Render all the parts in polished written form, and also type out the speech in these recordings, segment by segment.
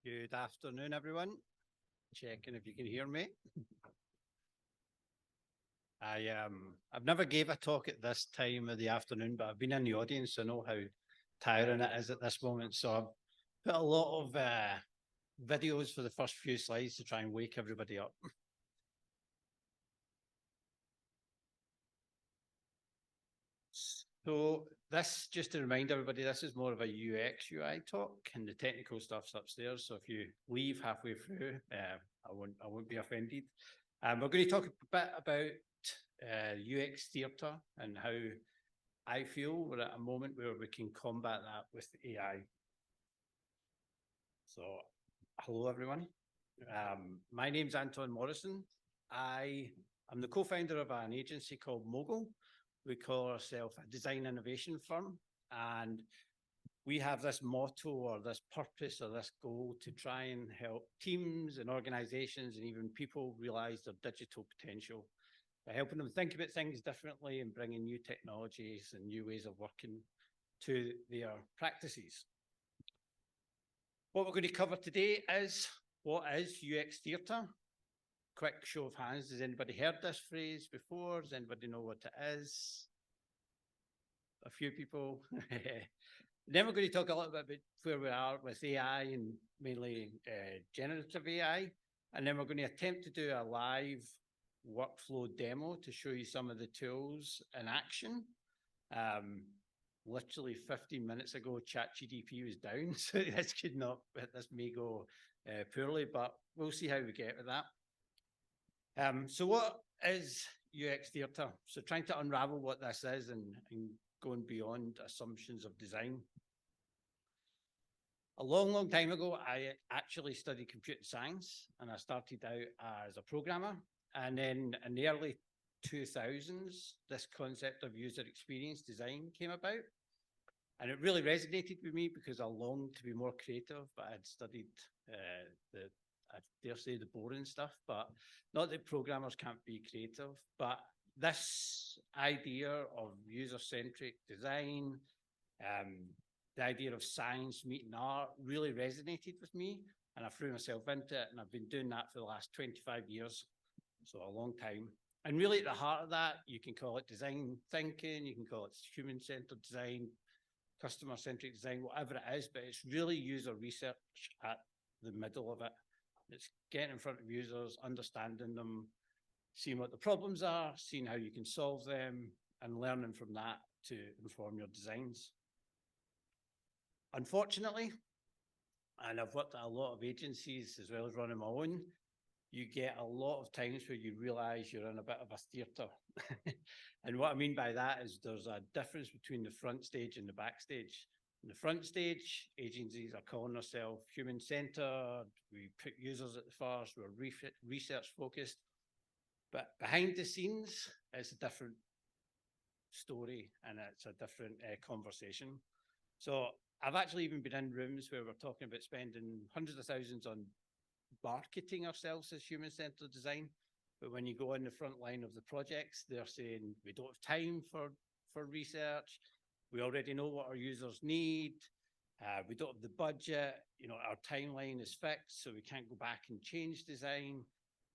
Good afternoon, everyone. Checking if you can hear me. I've never gave a talk at this time of the afternoon, but I've been in the audience, so I know how tiring it is at this moment. So I've put a lot of videos for the first few slides to try and wake everybody up. So this, just to remind everybody, this is more of a UX UI talk, and the technical stuff's upstairs. So if you leave halfway through, I won't be offended. We're going to talk a bit about UX theatre and how I feel we're at a moment where we can combat that with AI. So, hello everyone. My name's Anton Morrison. I am the co-founder of an agency called Mogul. We call ourselves a design innovation firm, and we have this motto or this purpose or this goal to try and help teams and organizations and even people realize their digital potential by helping them think about things differently and bringing new technologies and new ways of working to their practices. What we're going to cover today is, what is UX theatre? Quick show of hands, has anybody heard this phrase before? Does anybody know what it is? A few people. Then we're going to talk a little bit about where we are with AI and mainly generative AI. And then we're going to attempt to do a live workflow demo to show you some of the tools in action. Literally 15 minutes ago, ChatGPT was down, so this may go poorly, but we'll see how we get with that. So what is UX theatre? So trying to unravel what this is and going beyond assumptions of design. A long time ago, I actually studied computer science, and I started out as a programmer. And then in the early 2000s, this concept of user experience design came about. And it really resonated with me because I longed to be more creative, but I'd studied I dare say the boring stuff, but not that programmers can't be creative, but this idea of user-centric design, the idea of science meeting art really resonated with me, and I threw myself into it, and I've been doing that for the last 25 years, so a long time. And really at the heart of that, you can call it design thinking, you can call it human-centered design, customer-centric design, whatever it is, but it's really user research at the middle of it. It's getting in front of users, understanding them, seeing what the problems are, seeing how you can solve them, and learning from that to inform your designs. Unfortunately, and I've worked at a lot of agencies as well as running my own, you get a lot of times where you realize you're in a bit of a theatre. And what I mean by that is there's a difference between the front stage and the backstage. In the front stage, agencies are calling themselves human-centered, we put users at the first, we're research-focused. But behind the scenes, it's a different story and it's a different conversation. So I've actually even been in rooms where we're talking about spending hundreds of thousands on marketing ourselves as human-centered design. But when you go on the front line of the projects, they're saying we don't have time for research. We already know what our users need. We don't have the budget. You know, our timeline is fixed, so we can't go back and change design.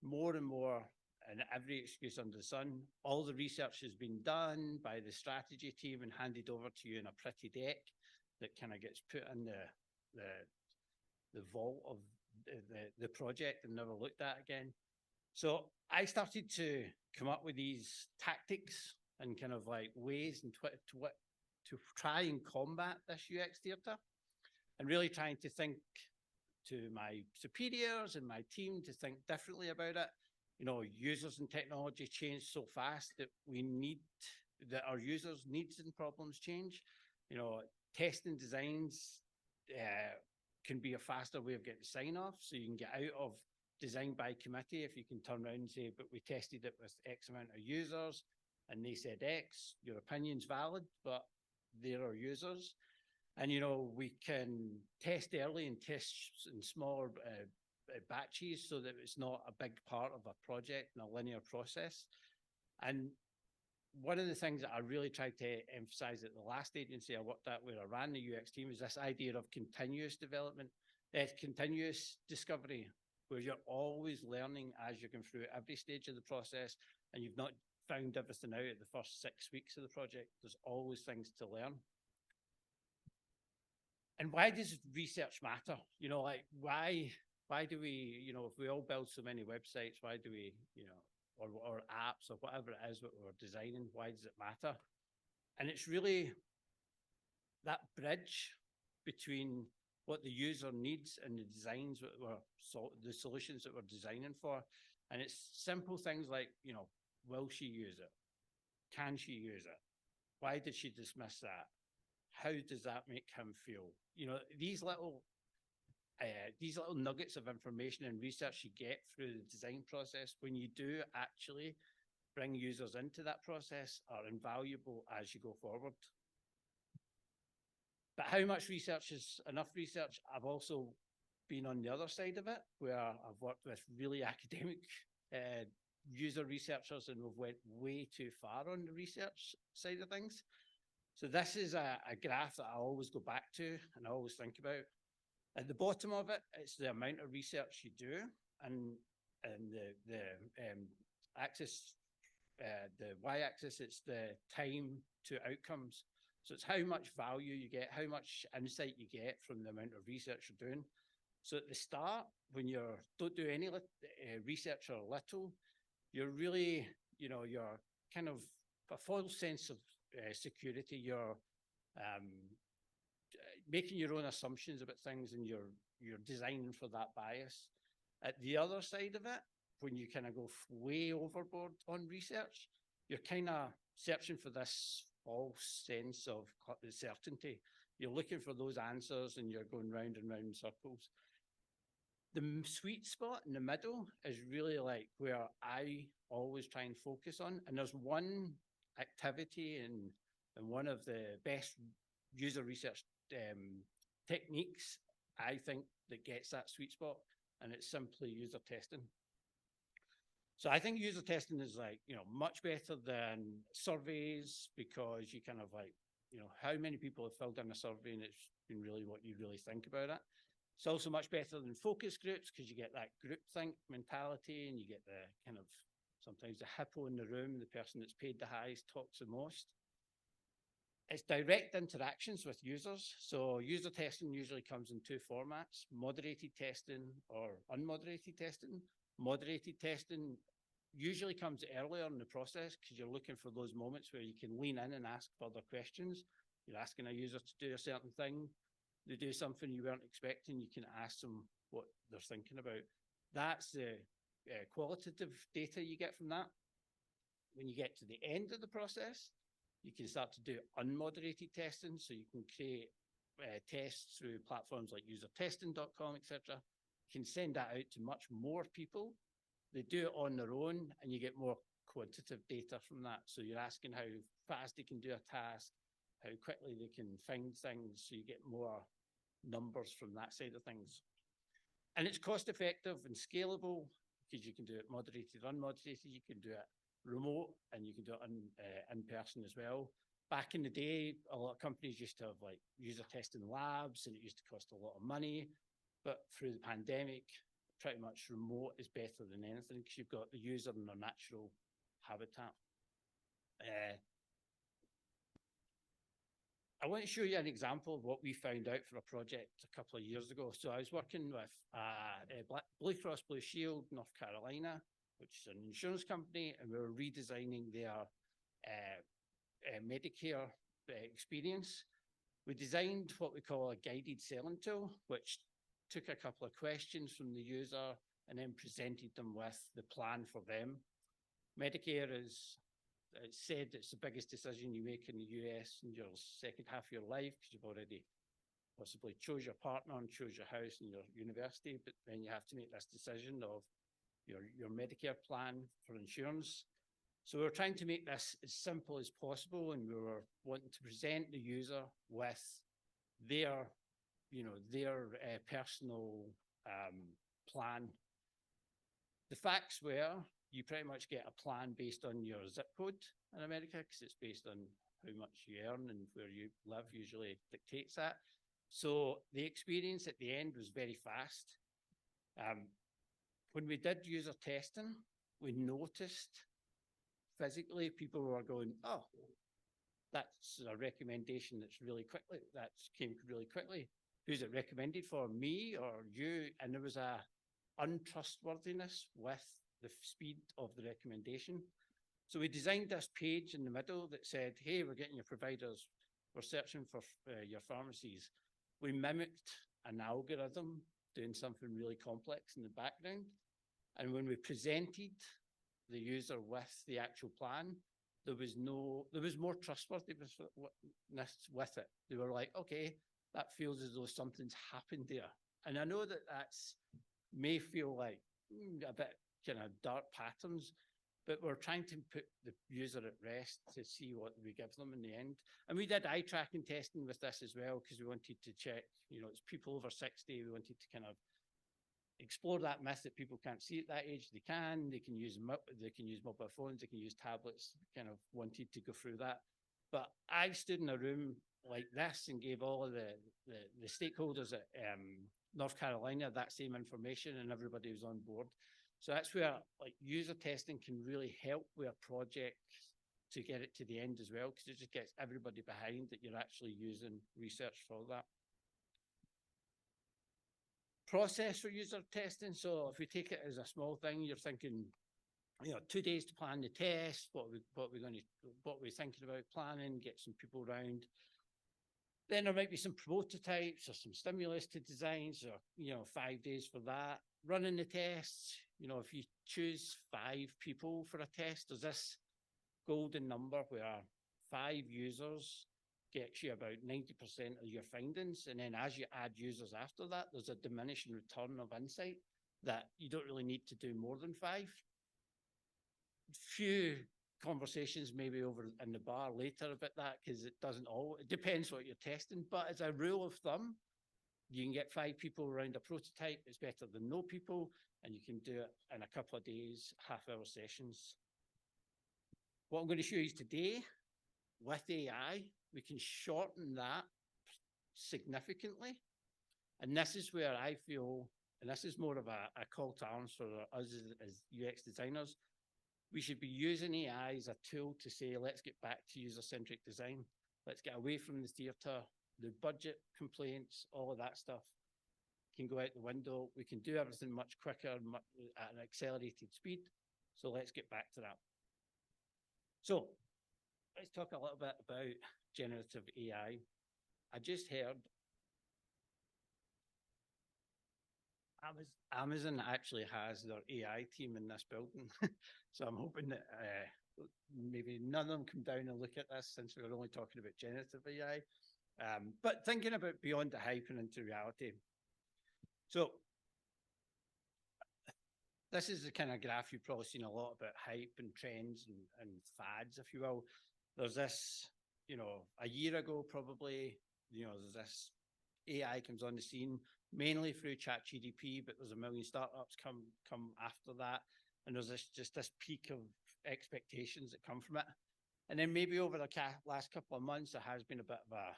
More and more, and every excuse under the sun, all the research has been done by the strategy team and handed over to you in a pretty deck that kind of gets put in the vault of the project and never looked at again. So I started to come up with these tactics and kind of like ways and to try and combat this UX theatre, and really trying to think to my superiors and my team to think differently about it. You know, users and technology change so fast that our users' needs and problems change. You know, testing designs can be a faster way of getting sign-off, so you can get out of design by committee if you can turn around and say, but we tested it with X amount of users and they said X. Your opinion's valid, but they're our users. And, you know, we can test early and test in smaller batches so that it's not a big part of a project and a linear process. And one of the things that I really tried to emphasize at the last agency I worked at where I ran the UX team is this idea of continuous development. continuous discovery, where you're always learning as you're going through every stage of the process, and you've not found everything out at the first 6 weeks of the project. There's always things to learn. And why does research matter? You know, like why do we, you know, if we all build so many websites, why do we, you know, or apps or whatever it is that we're designing, why does it matter? And it's really that bridge between what the user needs and the designs that the solutions that we're designing for. And it's simple things like, you know, will she use it? Can she use it? Why did she dismiss that? How does that make him feel? You know, these little nuggets of information and research you get through the design process, when you do actually bring users into that process, are invaluable as you go forward. But how much research is enough research? I've also been on the other side of it, where I've worked with really academic user researchers, and we've went way too far on the research side of things. So this is a graph that I always go back to and I always think about. At the bottom of it, it's the amount of research you do, and the axis, the y-axis, it's the time to outcomes. So it's how much value you get, how much insight you get from the amount of research you're doing. So at the start, when you don't do any research or little, you're really, you know, you're kind of a false sense of security. You're making your own assumptions about things, and you're designing for that bias. At the other side of it, when you kind of go way overboard on research, you're kind of searching for this false sense of certainty. You're looking for those answers and you're going round and round in circles. The sweet spot in the middle is really like where I always try and focus on. And there's one activity and one of the best user research techniques, I think, that gets that sweet spot, and it's simply user testing. So I think user testing is, like, you know, much better than surveys, because you kind of, like, you know, how many people have filled in a survey, and it's been really what you really think about it. It's also much better than focus groups, because you get that groupthink mentality, and you get the kind of, sometimes the hippo in the room, the person that's paid the highest talks the most. It's direct interactions with users. So user testing usually comes in two formats: moderated testing or unmoderated testing. Moderated testing usually comes earlier in the process, because you're looking for those moments where you can lean in and ask further questions. You're asking a user to do a certain thing, they do something you weren't expecting, you can ask them what they're thinking about. That's the qualitative data you get from that. When you get to the end of the process, you can start to do unmoderated testing. So you can create tests through platforms like usertesting.com, etc. You can send that out to much more people. They do it on their own, and you get more quantitative data from that. So you're asking how fast they can do a task, how quickly they can find things. So you get more numbers from that side of things. And it's cost effective and scalable, because you can do it moderated, unmoderated, you can do it remote, and you can do it in person as well. Back in the day, a lot of companies used to have, like, user testing labs, and it used to cost a lot of money. But through the pandemic, pretty much remote is better than anything, because you've got the user in their natural habitat. I want to show you an example of what we found out for a project a couple of years ago. So I was working with Blue Cross Blue Shield, North Carolina, which is an insurance company, and we were redesigning their Medicare experience. We designed what we call a guided selling tool, which took a couple of questions from the user and then presented them with the plan for them. Medicare is, it's said, it's the biggest decision you make in the US in your second half of your life, because you've already possibly chose your partner and chose your house and your university, but then you have to make this decision of your Medicare plan for insurance. So we were trying to make this as simple as possible, and we were wanting to present the user with their, their personal plan. The facts were, you pretty much get a plan based on your zip code in America, because it's based on how much you earn, and where you live usually dictates that. So the experience at the end was very fast. When we did user testing, we noticed physically people were going, oh, that's a recommendation that's really quickly, that came really quickly. Who's it recommended for, me or you? And there was a untrustworthiness with the speed of the recommendation. So we designed this page in the middle that said, hey, we're getting your providers, we're searching for your pharmacies. We mimicked an algorithm doing something really complex in the background. And when we presented the user with the actual plan, there was more trustworthiness with it. They were like, okay, that feels as though something's happened there. And I know that that's may feel like a bit kind of dark patterns, but we're trying to put the user at rest to see what we give them in the end. And we did eye tracking testing with this as well, because we wanted to check, it's people over 60. We wanted to kind of explore that myth that people can't see at that age. They can use mobile phones, they can use tablets, kind of wanted to go through that. But I stood in a room like this and gave all of the stakeholders at North Carolina that same information, and everybody was on board. So that's where like user testing can really help with a project to get it to the end as well, because it just gets everybody behind that you're actually using research for that. Process for user testing. So if we take it as a small thing, you're thinking, 2 days to plan the test, what we're thinking about planning, get some people around. Then there might be some prototypes or some stimulus to design, so 5 days for that. Running the tests, if you choose 5 people for a test, there's this golden number where 5 users gets you about 90% of your findings. And then as you add users after that, there's a diminishing return of insight that you don't really need to do more than 5. Few conversations maybe over in the bar later about that, because it depends what you're testing. But as a rule of thumb, you can get 5 people around a prototype. It's better than no people, and you can do it in a couple of days, half-hour sessions. What I'm going to show you today, with AI, we can shorten that significantly. And this is where I feel, and this is more of a call to arms for us as UX designers, we should be using AI as a tool to say, let's get back to user-centric design. Let's get away from the theater, the budget complaints, all of that stuff can go out the window. We can do everything much quicker, at an accelerated speed. So let's get back to that. So let's talk a little bit about generative AI. I just heard Amazon actually has their AI team in this building. So I'm hoping that maybe none of them come down and look at this, since we're only talking about generative AI. But thinking about beyond the hype and into reality. So this is the kind of graph you've probably seen a lot about hype and trends and fads, if you will. There's this, a year ago probably, there's this AI comes on the scene, mainly through ChatGPT, but there's a million startups come after that. And there's this peak of expectations that come from it. And then maybe over the last couple of months, there has been a bit of a,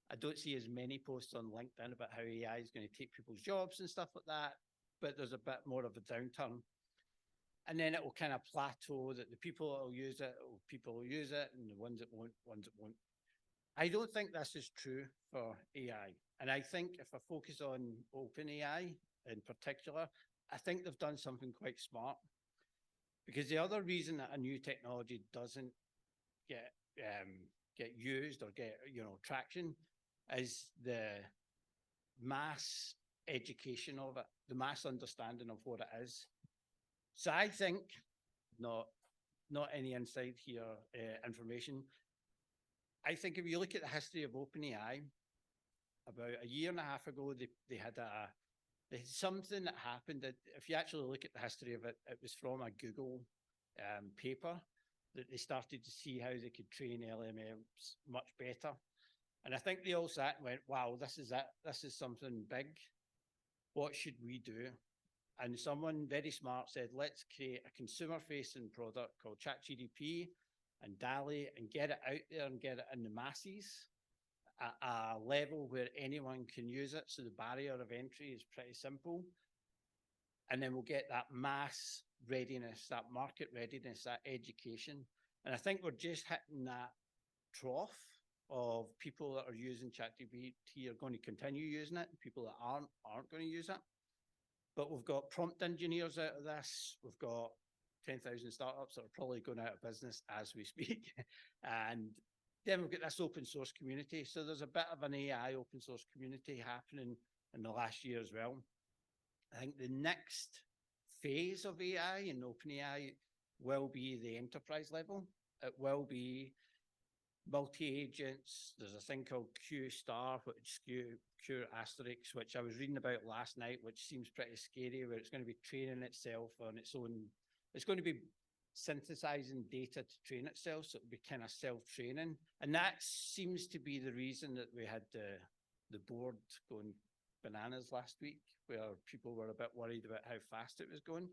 I don't see as many posts on LinkedIn about how AI is going to take people's jobs and stuff like that, but there's a bit more of a downturn. And then it will kind of plateau, that the people that will use it, people will use it, and the ones that won't. I don't think this is true for AI. And I think if I focus on OpenAI in particular, I think they've done something quite smart. Because the other reason that a new technology doesn't get used or get traction is the mass education of it, the mass understanding of what it is. So I think, not any inside here information, I think if you look at the history of OpenAI, about a year and a half ago, they had something that happened that, if you actually look at the history of it, it was from a Google paper that they started to see how they could train LLMs much better. And I think they all sat and went, wow, this is it. This is something big. What should we do? And someone very smart said, let's create a consumer-facing product called ChatGPT and DALL-E and get it out there and get it in the masses. a level where anyone can use it. So the barrier of entry is pretty simple. And then we'll get that mass readiness, that market readiness, that education. And I think we're just hitting that trough of people that are using ChatGPT are going to continue using it. People that aren't going to use it. But we've got prompt engineers out of this. We've got 10,000 startups that are probably going out of business as we speak. And then we've got this open source community. So there's a bit of an AI open source community happening in the last year as well. I think the next phase of AI and OpenAI will be the enterprise level. It will be multi-agents. There's a thing called Q star, which Q asterisk, which I was reading about last night, which seems pretty scary, where it's going to be training itself on its own. It's going to be synthesizing data to train itself, so it'll be kind of self-training. And that seems to be the reason that we had the board going bananas last week, where people were a bit worried about how fast it was going.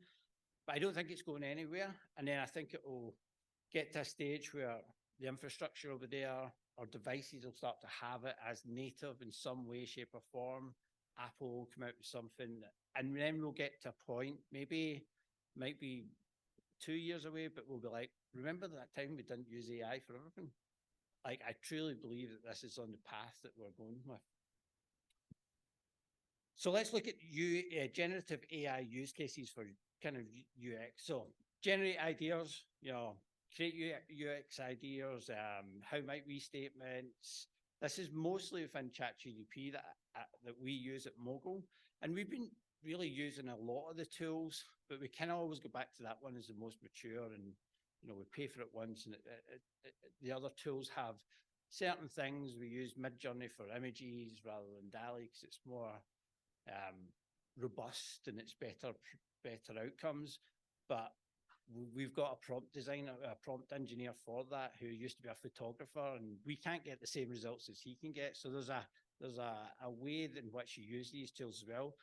But I don't think it's going anywhere. And then I think it will get to a stage where the infrastructure over there, or devices will start to have it as native in some way, shape, or form. Apple will come out with something, and then we'll get to a point, maybe, might be 2 years away, but we'll be like, remember that time we didn't use AI for everything? Like, I truly believe that this is on the path that we're going with. So let's look at generative AI use cases for kind of UX. So generate ideas, create UX ideas, how might we statements. This is mostly within ChatGPT that we use at Mogul. And we've been really using a lot of the tools, but we can always go back to that one as the most mature, and we pay for it once, and the other tools have certain things. We use Midjourney for images rather than DALL-E because it's more robust and it's better outcomes. But we've got a prompt designer, a prompt engineer for that, who used to be a photographer, and we can't get the same results as he can get. So there's a way in which you use these tools as well.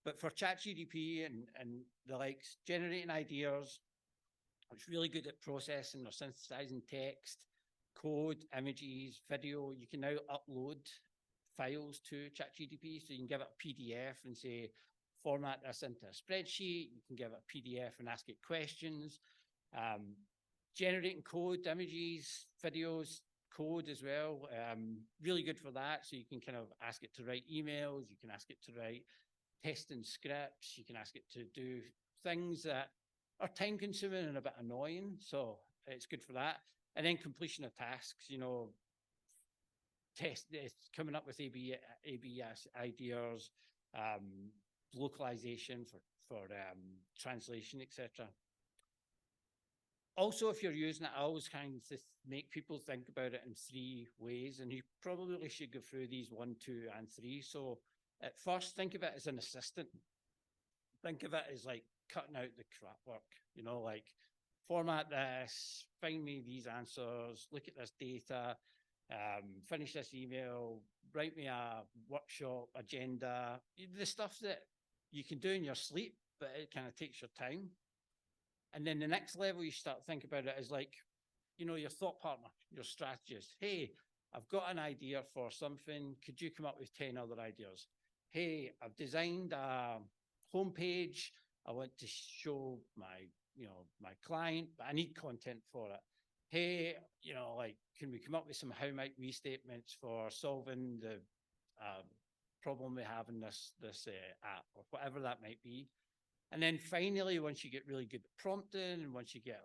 But for ChatGPT and the likes, generating ideas, it's really good at processing or synthesizing text, code, images, video. You can now upload files to ChatGPT, so you can give it a PDF and say, format this into a spreadsheet. You can give it a PDF and ask it questions. Generating code, images, videos, code as well. Really good for that. So you can kind of ask it to write emails. You can ask it to write testing scripts. You can ask it to do things that are time consuming and a bit annoying. So it's good for that. And then completion of tasks, coming up with ABS ideas, localization for translation, etc. Also, if you're using it, I always kind of make people think about it in 3 ways, and you probably should go through these 1, 2, and 3. So at first, think of it as an assistant. Think of it as like cutting out the crap work, like format this, find me these answers, look at this data, finish this email, write me a workshop agenda, the stuff that you can do in your sleep, but it kind of takes your time. And then the next level you start to think about it is like, your thought partner, your strategist. Hey, I've got an idea for something. Could you come up with 10 other ideas? Hey, I've designed a homepage. I want to show my client, but I need content for it. Hey, can we come up with some how might we statements for solving the problem we have in this app, or whatever that might be. And then finally, once you get really good at prompting, and once you get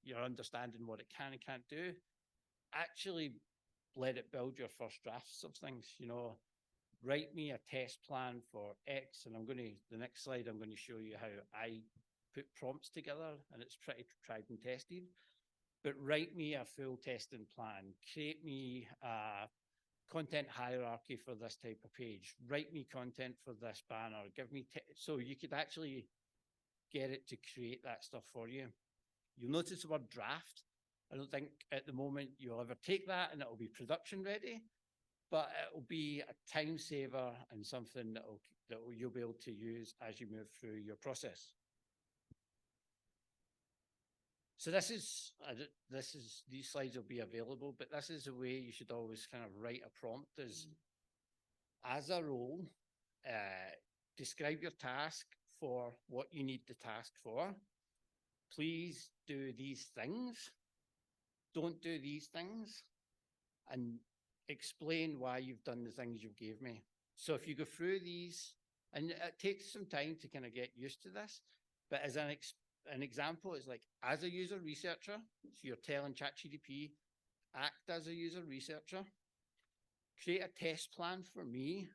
you're understanding what it can and can't do, actually let it build your first drafts of things. Write me a test plan for X, and the next slide, I'm going to show you how I put prompts together, and it's pretty tried and tested. But write me a full testing plan, create me a content hierarchy for this type of page, write me content for this banner, give me, so you could actually get it to create that stuff for you. You'll notice the word draft. I don't think at the moment you'll ever take that and it'll be production ready, but it'll be a time saver and something that you'll be able to use as you move through your process. So these slides will be available, but this is the way you should always kind of write a prompt is, as a role, describe your task for what you need the task for. Please do these things. Don't do these things. And explain why you've done the things you gave me. So if you go through these, and it takes some time to kind of get used to this, but as an example is like, as a user researcher, so you're telling ChatGPT, act as a user researcher, create a test plan for me,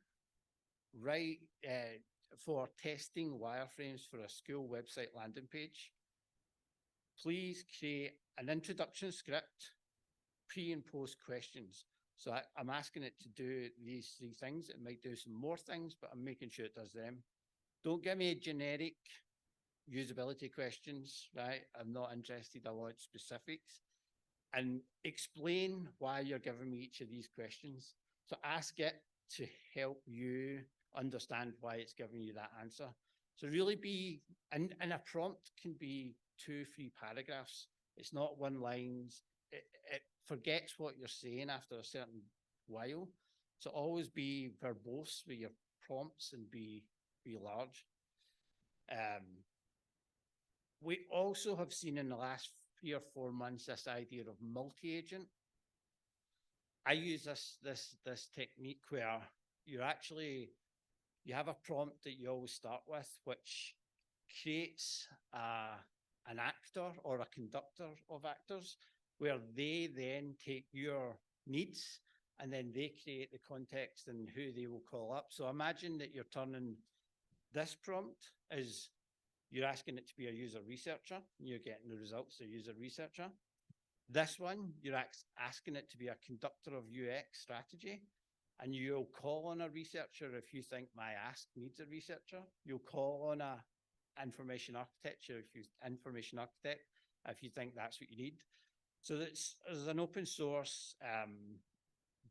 write for testing wireframes for a school website landing page. Please create an introduction script, pre and post questions. So I'm asking it to do these 3 things. It might do some more things, but I'm making sure it does them. Don't give me generic usability questions, right? I'm not interested. I want specifics. And explain why you're giving me each of these questions. So ask it to help you understand why it's giving you that answer. So really be, and a prompt can be 2-3 paragraphs. It's not one lines. It forgets what you're saying after a certain while. So always be verbose with your prompts and be large. We also have seen in the last 3 or 4 months this idea of multi-agent. I use this technique where you have a prompt that you always start with, which creates an actor or a conductor of actors, where they then take your needs and then they create the context and who they will call up. So imagine that you're turning this prompt as you're asking it to be a user researcher, and you're getting the results of a user researcher. This one, you're asking it to be a conductor of UX strategy, and you'll call on a researcher if you think my ask needs a researcher. You'll call on a information architect if you think that's what you need. So there's an open source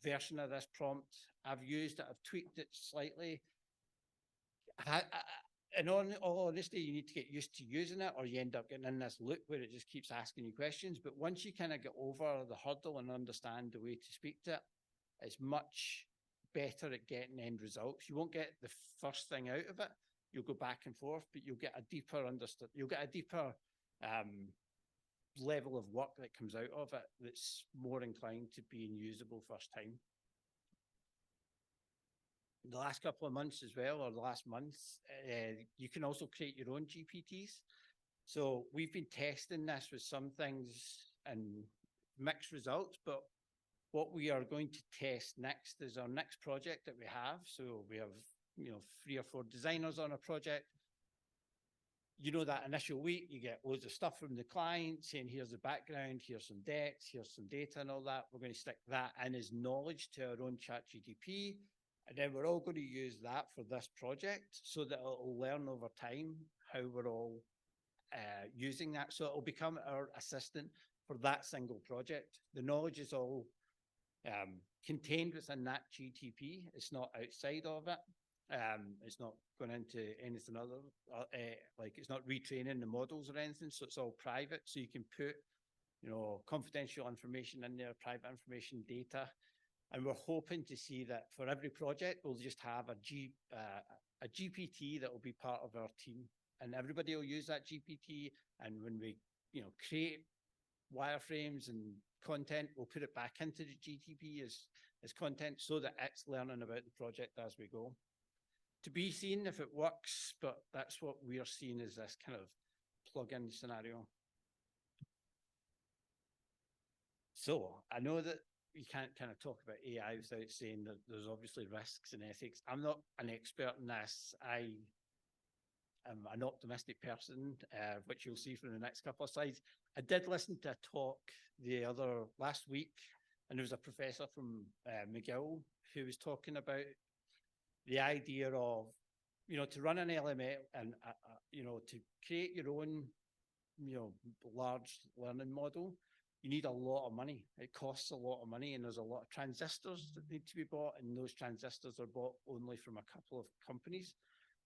version of this prompt. I've used it, I've tweaked it slightly. In all honesty, you need to get used to using it, or you end up getting in this loop where it just keeps asking you questions. But once you kind of get over the hurdle and understand the way to speak to it, it's much better at getting end results. You won't get the first thing out of it. You'll go back and forth, but you'll get a deeper level of work that comes out of it that's more inclined to being usable first time. The last couple of months as well, or the last month, you can also create your own GPTs. So we've been testing this with some things and mixed results, but what we are going to test next is our next project that we have. So we have, 3 or 4 designers on a project. That initial week, you get loads of stuff from the client saying, here's the background, here's some decks, here's some data and all that. We're going to stick that in as knowledge to our own ChatGPT. And then we're all going to use that for this project so that it'll learn over time how we're all using that. So it'll become our assistant for that single project. The knowledge is all contained within that GTP. It's not outside of it. It's not going into anything other, like it's not retraining the models or anything. So it's all private. So you can put, confidential information in there, private information, data. And we're hoping to see that for every project, we'll just have a GPT that will be part of our team, and everybody will use that GPT. And when we, create wireframes and content, we'll put it back into the GTP as content so that it's learning about the project as we go. To be seen if it works, but that's what we are seeing as this kind of plug-in scenario. So I know that you can't kind of talk about AI without saying that there's obviously risks and ethics. I'm not an expert in this. I am an optimistic person, which you'll see from the next couple of slides. I did listen to a talk last week, and there was a professor from McGill who was talking about the idea of, to run an LML and, to create your own, large learning model, you need a lot of money. It costs a lot of money, and there's a lot of transistors that need to be bought, and those transistors are bought only from a couple of companies.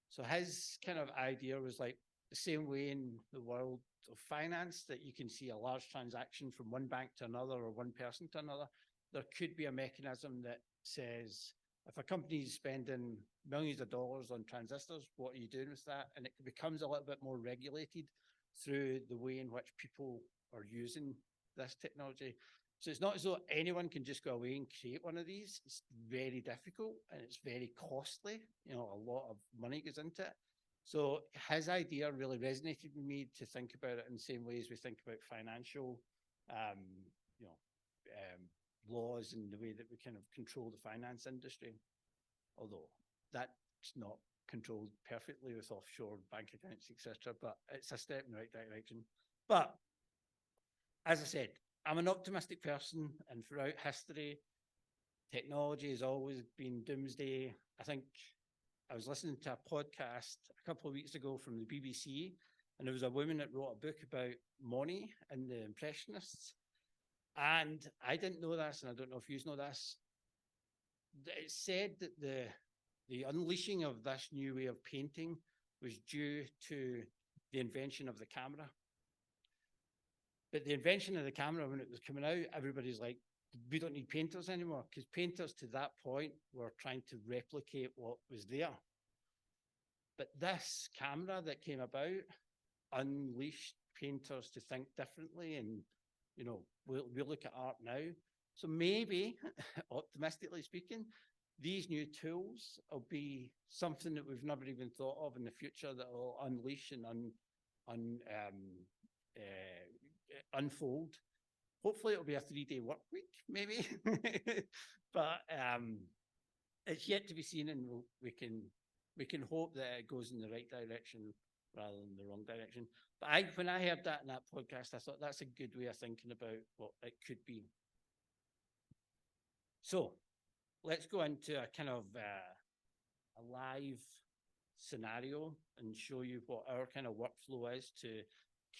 So his kind of idea was like, the same way in the world of finance that you can see a large transaction from one bank to another or one person to another, there could be a mechanism that says, if a company is spending millions of dollars on transistors, what are you doing with that? And it becomes a little bit more regulated through the way in which people are using this technology. So it's not as though anyone can just go away and create one of these. It's very difficult and it's very costly. You know, a lot of money goes into it. So his idea really resonated with me to think about it in the same way as we think about financial, you know, laws and the way that we kind of control the finance industry. Although that's not controlled perfectly with offshore bank accounts, etc. But it's a step in the right direction. But as I said, I'm an optimistic person, and throughout history, technology has always been doomsday. I think I was listening to a podcast a couple of weeks ago from the BBC, and there was a woman that wrote a book about Monet and the Impressionists. And I didn't know this, and I don't know if you know this. It said that the unleashing of this new way of painting was due to the invention of the camera. But the invention of the camera, when it was coming out, everybody's like, we don't need painters anymore, because painters to that point were trying to replicate what was there. But this camera that came about unleashed painters to think differently, and you know, we'll look at art now. So maybe, optimistically speaking, these new tools will be something that we've never even thought of in the future that will unleash and unfold. Hopefully it'll be a 3-day work week, maybe. But it's yet to be seen, and we can hope that it goes in the right direction rather than the wrong direction. But when I heard that in that podcast, I thought that's a good way of thinking about what it could be. So let's go into a kind of a live scenario and show you what our kind of workflow is to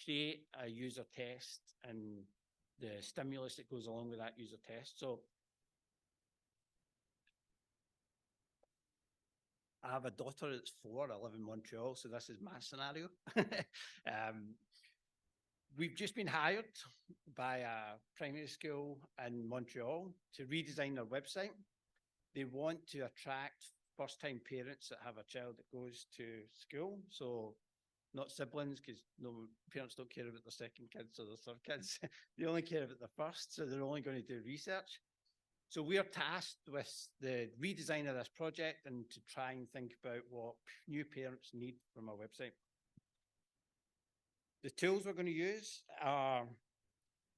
create a user test and the stimulus that goes along with that user test. So I have a daughter that's 4. I live in Montreal, so this is my scenario. We've just been hired by a primary school in Montreal to redesign their website. They want to attract first-time parents that have a child that goes to school. So not siblings, because no parents don't care about their second kids or their third kids. They only care about their first, so they're only going to do research. So we are tasked with the redesign of this project and to try and think about what new parents need from our website. The tools we're going to use are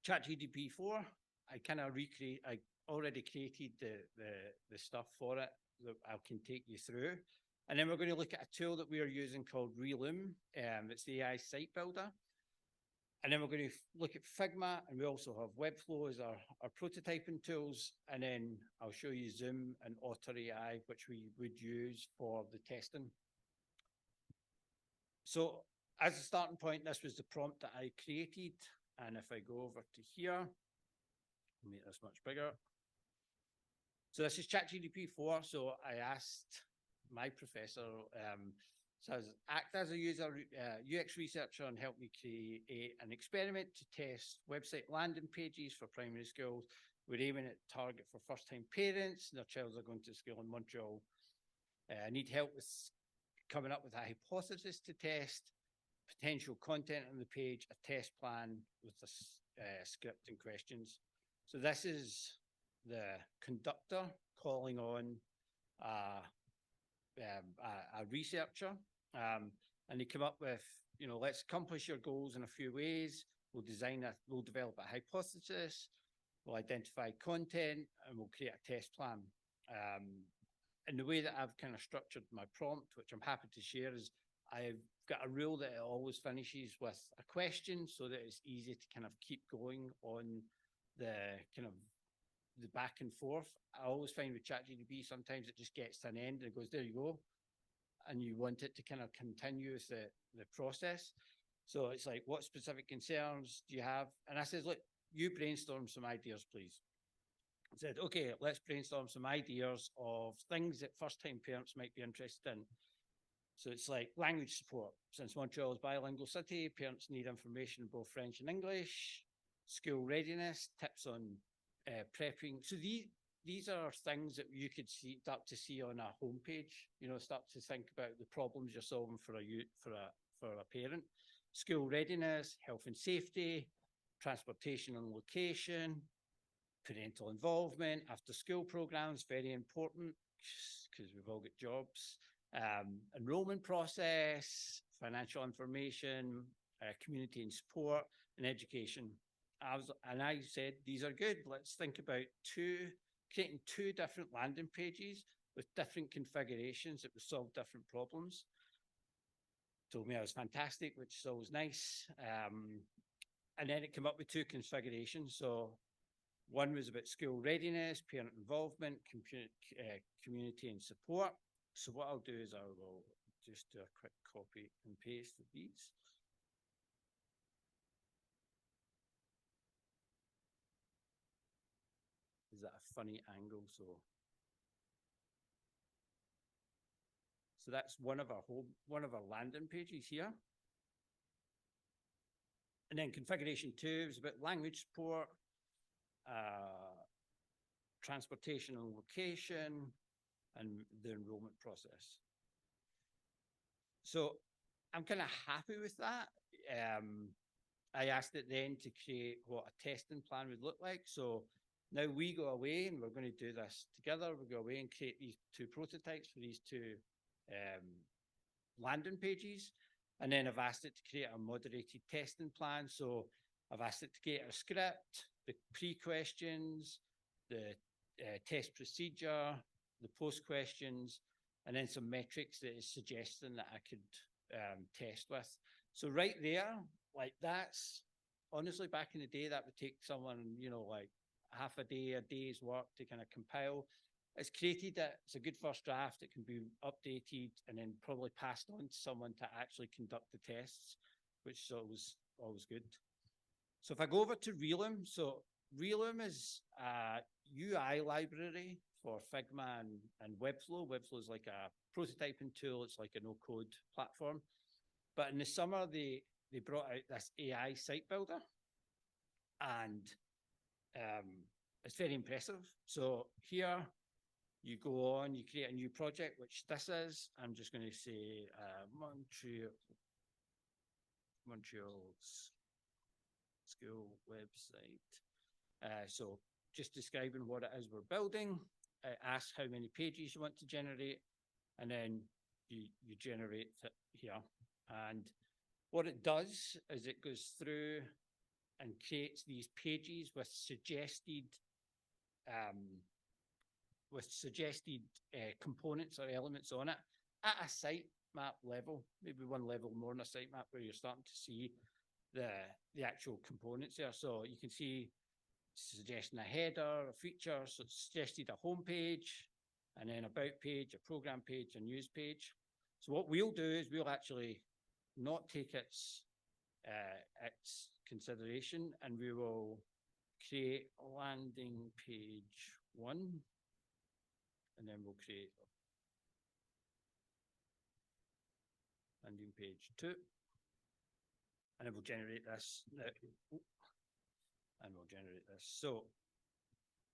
ChatGPT 4. I already created the stuff for it that I can take you through. And then we're going to look at a tool that we are using called Reloom. It's the AI site builder. And then we're going to look at Figma, and we also have Webflow as our prototyping tools. And then I'll show you Zoom and Otter AI, which we would use for the testing. So as a starting point, this was the prompt that I created. And if I go over to here, make this much bigger. So this is ChatGPT 4. So I asked my professor, says, act as a user UX researcher and help me create an experiment to test website landing pages for primary schools. We're aiming at target for first-time parents, and their children are going to school in Montreal. I need help with coming up with a hypothesis to test, potential content on the page, a test plan with the script and questions. So this is the conductor calling on a researcher, and they come up with, you know, let's accomplish your goals in a few ways. We'll develop a hypothesis, we'll identify content, and we'll create a test plan. And the way that I've kind of structured my prompt, which I'm happy to share, is I've got a rule that it always finishes with a question so that it's easy to kind of keep going on the kind of the back and forth. I always find with ChatGPT, sometimes it just gets to an end and it goes, there you go. And you want it to kind of continue with the process. So it's like, what specific concerns do you have? And I says, look, you brainstorm some ideas, please. I said, okay, let's brainstorm some ideas of things that first-time parents might be interested in. So it's like language support. Since Montreal is a bilingual city, parents need information in both French and English. School readiness, tips on prepping. So these are things that you could start to see on a homepage. You know, start to think about the problems you're solving for a parent. School readiness, health and safety, transportation and location, parental involvement, after school programs, very important because we've all got jobs. Enrollment process, financial information, community and support, and education. I said, these are good. Let's think about creating two different landing pages with different configurations that would solve different problems. Told me I was fantastic, which is always nice. And then it came up with two configurations. So one was about school readiness, parent involvement, community and support. So what I'll do is I will just do a quick copy and paste of these. Is that a funny angle? So that's one of our landing pages here. And then configuration 2 is about language support, transportation and location, and the enrollment process. So I'm kind of happy with that. I asked it then to create what a testing plan would look like. So now we go away and we're going to do this together. We'll go away and create these two prototypes for these two landing pages. And then I've asked it to create a moderated testing plan. So I've asked it to create a script, the pre-questions, the test procedure, the post-questions, and then some metrics that is suggesting that I could test with. So right there, like that's, honestly, back in the day, that would take someone, you know, like half a day's work to kind of compile. It's created that it's a good first draft. It can be updated and then probably passed on to someone to actually conduct the tests, which is always good. So if I go over to Realum, so Realum is a UI library for Figma and Webflow. Webflow is like a prototyping tool. It's like a no-code platform. But in the summer, they brought out this AI site builder, and it's very impressive. So here you go on, you create a new project, which this is. I'm just going to say Montreal's school website. So just describing what it is we're building. Ask how many pages you want to generate, and then you generate it here. And what it does is it goes through and creates these pages with suggested components or elements on it at a sitemap level, maybe one level more than a sitemap, where you're starting to see the actual components there. So you can see suggesting a header, a feature, so it's suggested a home page, and then about page, a program page, a news page. So what we'll do is we'll actually not take its consideration, and we will create landing page 1, and then we'll create landing page 2, and then we'll generate this. And we'll generate this. So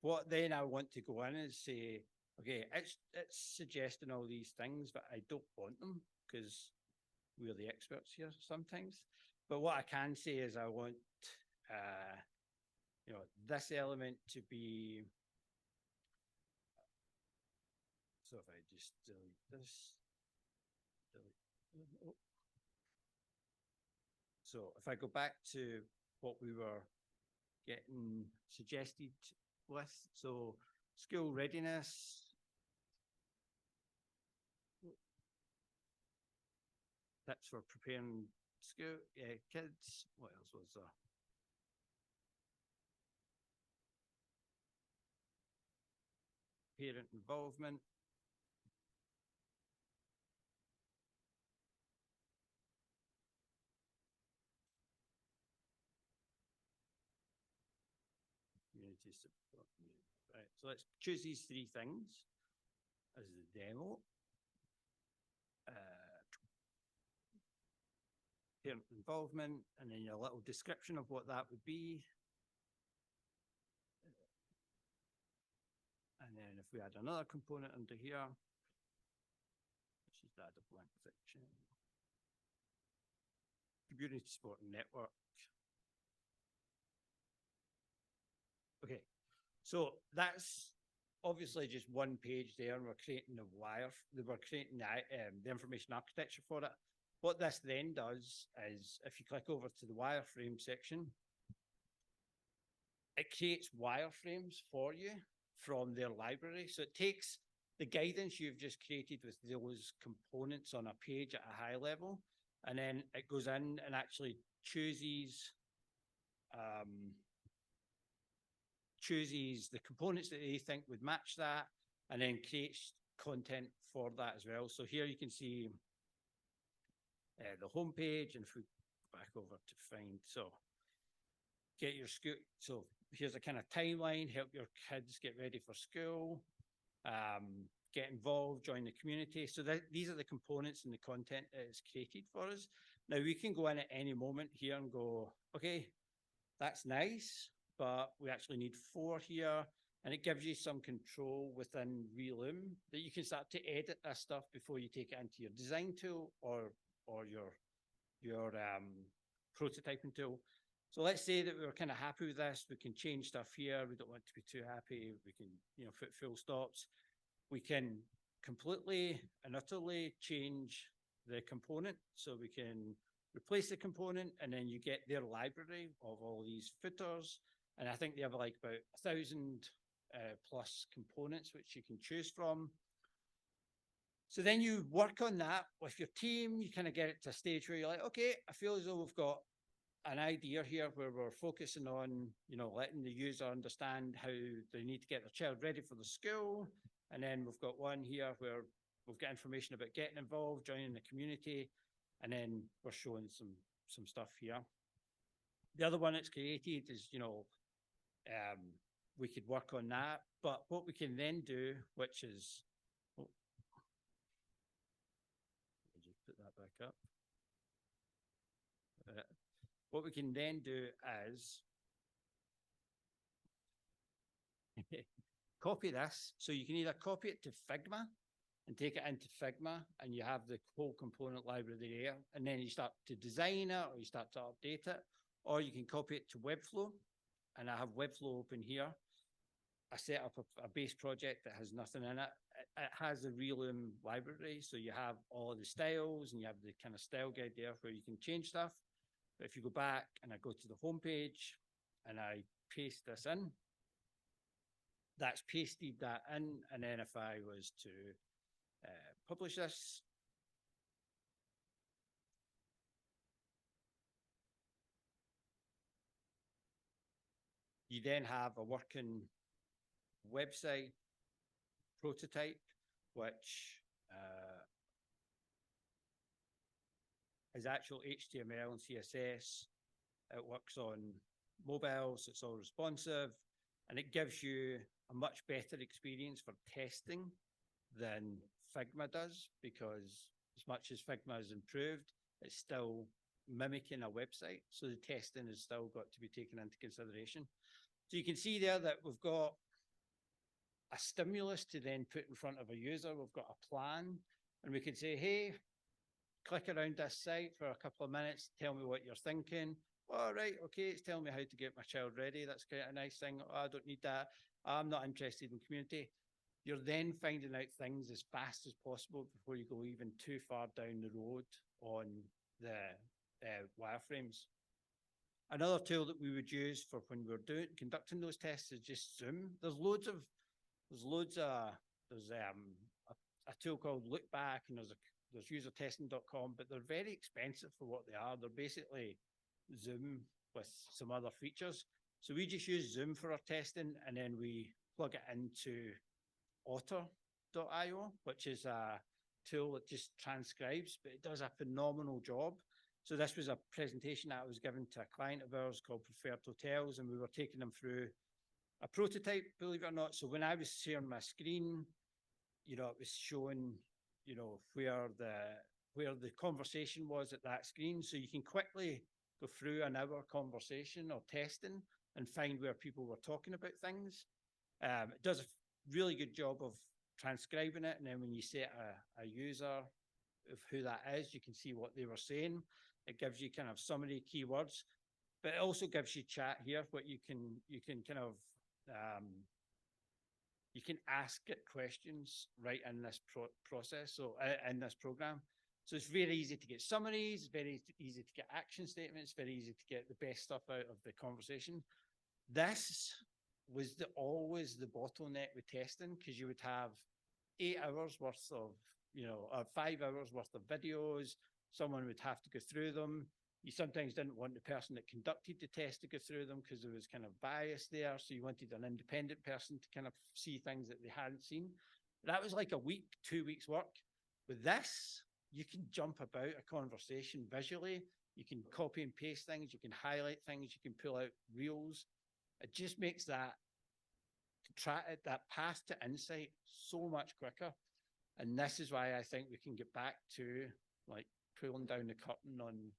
what then I want to go in is say, okay, it's suggesting all these things, but I don't want them because we're the experts here sometimes. But what I can say is I want, you know, this element to be. So if I just delete this, oh. So if I go back to what we were getting suggested with, so school readiness, tips for preparing school kids. What else was there? Parent involvement. Community support. Right, so let's choose these 3 things as the demo. parent involvement, and then your little description of what that would be. And then if we add another component under here, let's just add a blank section. Community support network. Okay, so that's obviously just one page there, and we're creating we're creating the information architecture for it. What this then does is, if you click over to the wireframe section, it creates wireframes for you from their library. So it takes the guidance you've just created with those components on a page at a high level, and then it goes in and actually chooses the components that they think would match that, and then creates content for that as well. So here you can see the home page, and if we go back over to find, so get your school. So here's a kind of timeline, help your kids get ready for school, get involved, join the community. So these are the components and the content that is created for us. Now we can go in at any moment here and go, okay, that's nice, but we actually need 4 here. And it gives you some control within Reloom that you can start to edit this stuff before you take it into your design tool or your prototyping tool. So let's say that we were kind of happy with this. We can change stuff here. We don't want to be too happy. We can, put full stops. We can completely and utterly change the component. So we can replace the component, and then you get their library of all these footers. And I think they have like about 1,000 plus components which you can choose from. So then you work on that with your team. You kind of get it to a stage where you're like, okay, I feel as though we've got an idea here where we're focusing on, letting the user understand how they need to get their child ready for the school. And then we've got one here where we've got information about getting involved, joining the community, and then we're showing some stuff here. The other one that's created is, we could work on that. But what we can then do, which is, just put that back up. What we can then do is copy this. So you can either copy it to Figma and take it into Figma, and you have the whole component library there, and then you start to design it or you start to update it, or you can copy it to Webflow, and I have Webflow open here. I set up a base project that has nothing in it. It has a Reloom library, so you have all the styles, and you have the kind of style guide there where you can change stuff. But if you go back and I go to the home page and I paste this in, that's pasted that in. And then if I was to publish this, you then have a working website prototype, which is actual HTML and CSS. It works on mobile, so it's all responsive, and it gives you a much better experience for testing than Figma does, because as much as Figma has improved, it's still mimicking a website. So the testing has still got to be taken into consideration. So you can see there that we've got a stimulus to then put in front of a user. We've got a plan, and we can say, hey, click around this site for a couple of minutes, tell me what you're thinking. All right, okay, it's telling me how to get my child ready. That's quite a nice thing. Oh, I don't need that. I'm not interested in community. You're then finding out things as fast as possible before you go even too far down the road on the wireframes. Another tool that we would use for when we're conducting those tests is just Zoom. There's a tool called Lookback, and there's usertesting.com, but they're very expensive for what they are. They're basically Zoom with some other features. So we just use Zoom for our testing, and then we plug it into otter.io, which is a tool that just transcribes, but it does a phenomenal job. So this was a presentation that I was given to a client of ours called Preferred Hotels, and we were taking them through a prototype, believe it or not. So when I was sharing my screen, it was showing, where where the conversation was at that screen. So you can quickly go through an hour conversation or testing and find where people were talking about things. It does a really good job of transcribing it. And then when you set a user of who that is, you can see what they were saying. It gives you kind of summary keywords, but it also gives you chat here, what you can kind of, you can ask it questions right in this process. So in this program. So it's very easy to get summaries, very easy to get action statements, very easy to get the best stuff out of the conversation. This was always the bottleneck with testing, because you would have 8 hours worth of, 5 hours worth of videos. Someone would have to go through them. You sometimes didn't want the person that conducted the test to go through them because there was kind of bias there. So you wanted an independent person to kind of see things that they hadn't seen. That was like a week, 2 weeks work. With this, you can jump about a conversation visually. You can copy and paste things. You can highlight things. You can pull out reels. It just makes that path to insight so much quicker. And this is why I think we can get back to like pulling down the curtain on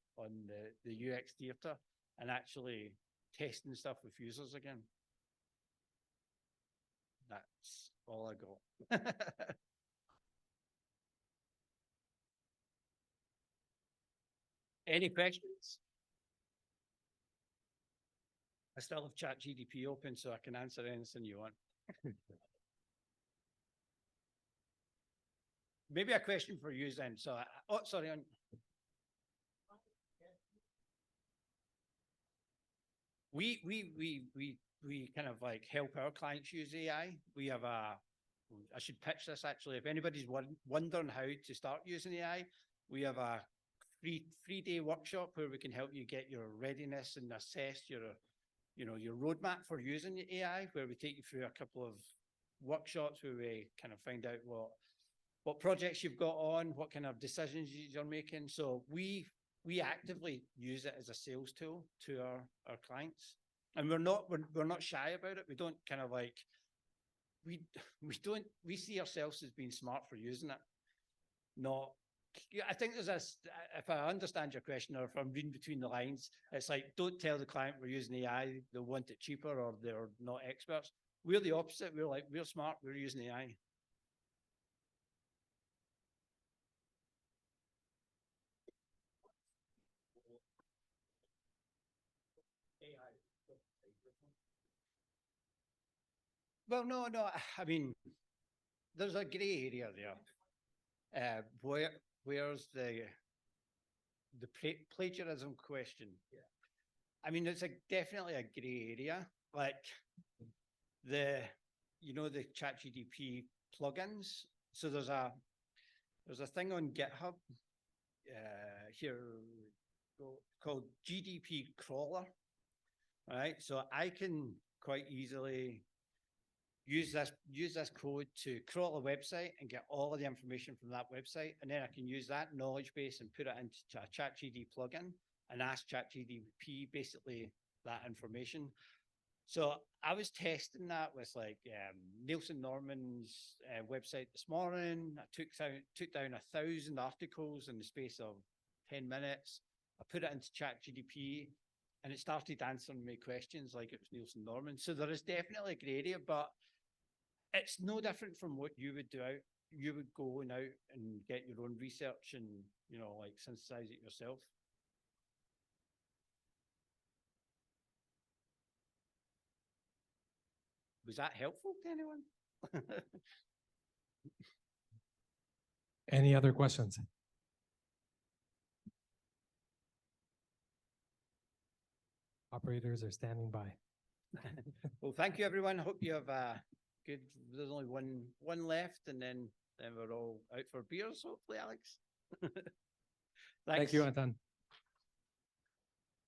the UX theater and actually testing stuff with users again. That's all I got. Any questions? I still have ChatGPT open, so I can answer anything you want. Maybe a question for you then. So, sorry. We kind of like help our clients use AI. We have I should pitch this actually. If anybody's wondering how to start using AI, we have a three-day workshop where we can help you get your readiness and assess your roadmap for using AI, where we take you through a couple of workshops where we kind of find out what projects you've got on, what kind of decisions you're making. So we actively use it as a sales tool to our clients, and we're not shy about it. We don't kind of like we see ourselves as being smart for using it. Not, I think there's if I understand your question, or if I'm reading between the lines, it's like, don't tell the client we're using AI, they'll want it cheaper or they're not experts. We're the opposite. We're like, we're smart, we're using AI. Well, no. I mean, there's a grey area there. Where's the plagiarism question? Yeah. I mean, it's definitely a grey area. Like the ChatGPT plugins. So there's a thing on GitHub here called GDP crawler. All right, so I can quite easily use this code to crawl a website and get all of the information from that website, and then I can use that knowledge base and put it into a ChatGPT plugin and ask ChatGPT basically that information. So I was testing that with like Nielsen Norman's website this morning. I took down 1,000 articles in the space of 10 minutes. I put it into ChatGPT, and it started answering me questions like it was Nielsen Norman. So there is definitely a grey area, but it's no different from what you would do out. You would go out and get your own research and, like synthesize it yourself. Was that helpful to anyone? Any other questions? Operators are standing by. Well, thank you, everyone. Hope you have a good. There's only one left, and then we're all out for beers, hopefully, Alex. Thank you, Anton.